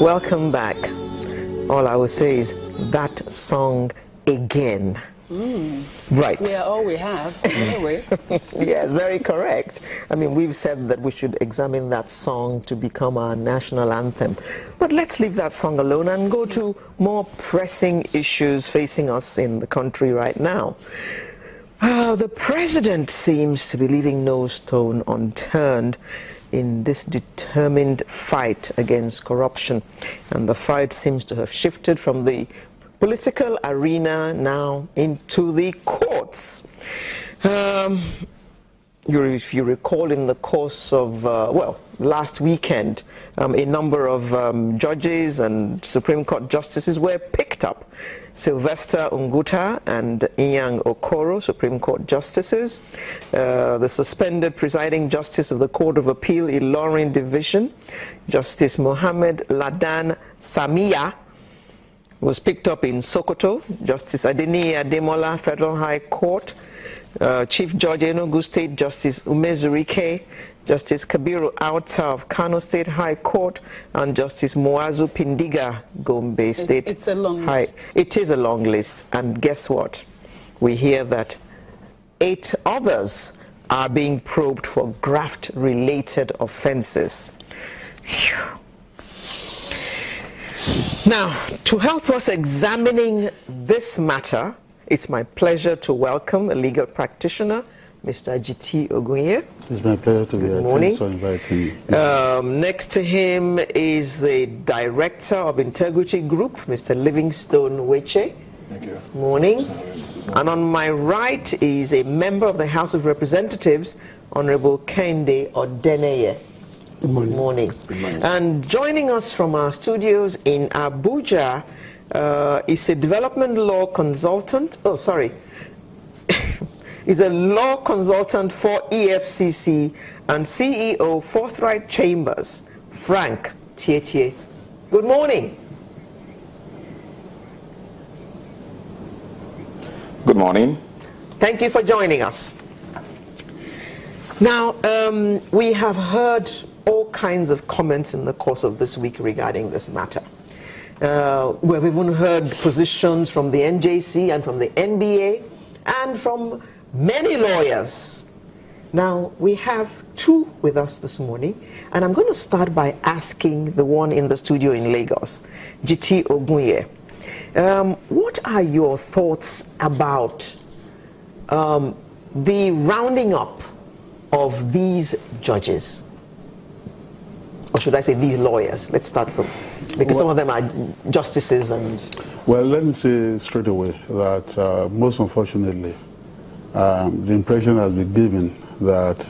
Welcome back. All I will say is that song again. Right. Yeah, all we have. Anyway. Yes, very correct. I mean, we've said that we should examine that song to become our national anthem. But let's leave that song alone and go to more pressing issues facing us in the country right now. The president seems to be leaving no stone unturned in this determined fight against corruption. And the fight seems to have shifted from the political arena now into the courts. If you recall, in the course of, last weekend, a number of judges and Supreme Court justices were picked up. Sylvester Unguta and Inyang Okoro, Supreme Court justices. The suspended presiding justice of the Court of Appeal, Ilorin Division, Justice Mohammed Ladan Samia, was picked up in Sokoto. Justice Adeni Ademola, Federal High Court. Chief Judge Enugu State Justice Umezurike, Justice Kabiru Auta of Kano State High Court, and Justice Muazu Pindiga, Gombe State. It's a long list. It is a long list, and guess what? We hear that 8 others are being probed for graft-related offenses. Phew. Now, to help us examining this matter, it's my pleasure to welcome a legal practitioner, Mr. G.T. Ogunye. It's my pleasure to be here. Thanks for inviting me. Next to him is the Director of Integrity Group, Mr. Livingstone Weche. Thank you. Morning. And on my right is a member of the House of Representatives, Honorable Kende Odeneye. Good morning. Morning. Good morning. And joining us from our studios in Abuja is a development law consultant. Oh, sorry. Is a law consultant for EFCC and CEO Forthright Chambers, Frank Tietie. Good morning. Good morning. Thank you for joining us. Now, we have heard all kinds of comments in the course of this week regarding this matter. We've even heard positions from the NJC and from the NBA and from many lawyers. Now, we have 2 with us this morning, and I'm going to start by asking the one in the studio in Lagos, G.T. Ogunye. What are your thoughts about the rounding up of these judges? Or should I say these lawyers? Let's start from, because some of them are justices and... Well, let me say straight away that most unfortunately, the impression has been given that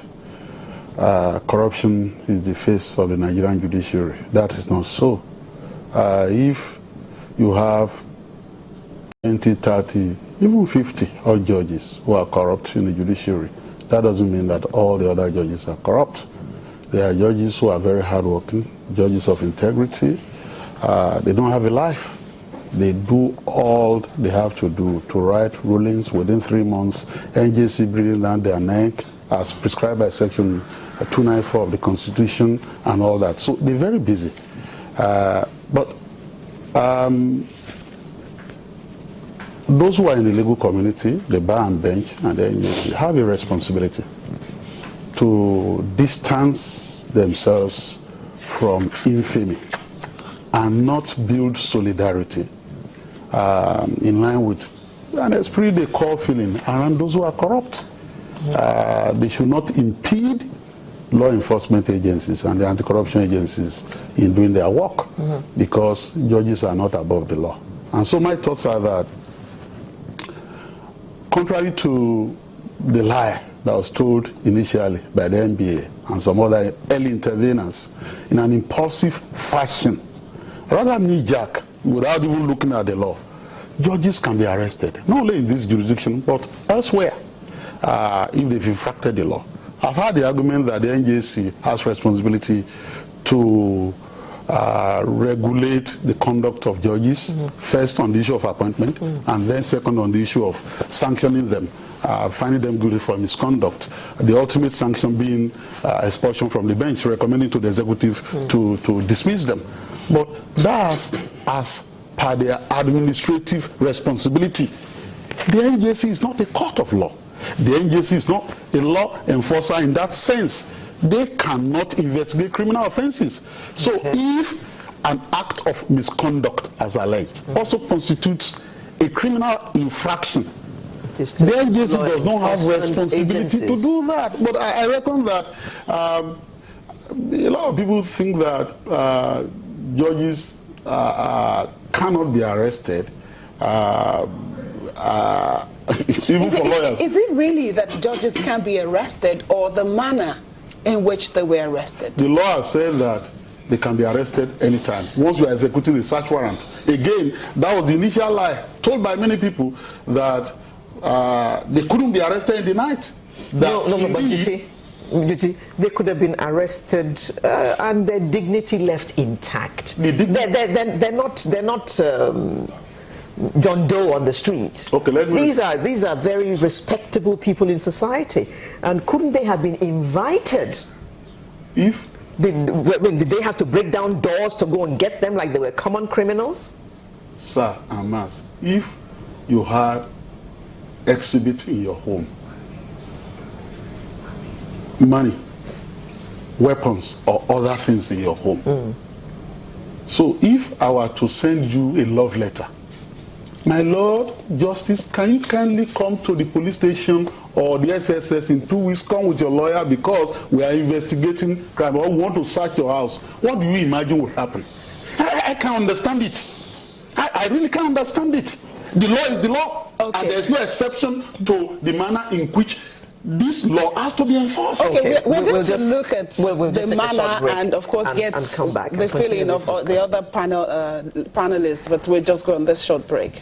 corruption is the face of the Nigerian judiciary. That is not so. If you have 20, 30, even 50 odd judges who are corrupt in the judiciary, that doesn't mean that all the other judges are corrupt. There are judges who are very hardworking, judges of integrity. They don't have a life. They do all they have to do to write rulings within 3 months, NJC breathing down their neck, as prescribed by Section 294 of the Constitution and all that. So they're very busy. But those who are in the legal community, the bar and bench and the NJC, have a responsibility to distance themselves from infamy and not build solidarity in line with an esprit de corps feeling around those who are corrupt. They should not impede law enforcement agencies and the anti-corruption agencies in doing their work, because judges are not above the law. And so my thoughts are that, contrary to the lie that was told initially by the NBA and some other early interveners in an impulsive fashion, rather knee-jerk, without even looking at the law, judges can be arrested, not only in this jurisdiction, but elsewhere, if they've infracted the law. I've heard the argument that the NJC has responsibility to regulate the conduct of judges, first on the issue of appointment, and then second on the issue of sanctioning them, finding them guilty for misconduct. The ultimate sanction being expulsion from the bench, recommending to the executive to dismiss them. But that's as per their administrative responsibility. The NJC is not a court of law. The NJC is not a law enforcer in that sense. They cannot investigate criminal offenses. So if an act of misconduct, as alleged, also constitutes a criminal infraction, the NJC does not have responsibility to do that. But I reckon that a lot of people think that judges cannot be arrested, even for lawyers. Is it really that judges can't be arrested, or the manner in which they were arrested? The law has said that they can be arrested anytime, once you are executing a search warrant. Again, that was the initial lie told by many people, that they couldn't be arrested in the night. No, but they could have been arrested and their dignity left intact. They're not John Doe on the street. Okay, these are very respectable people in society, and couldn't they have been invited? If did they have to break down doors to go and get them like they were common criminals? Sir and Mas, if you had exhibit in your home, money, weapons, or other things in your home. So if I were to send you a love letter, my Lord Justice, can you kindly come to the police station or the SSS in 2 weeks, come with your lawyer, because we are investigating crime, or we want to search your house? What do you imagine will happen? I can't understand it. I really can't understand it. The law is the law, and there's no exception to the manner in which this law has to be enforced. Okay, we're going to look at the manner and, of course, get come back the feeling of the other panelists, but we'll just go on this short break.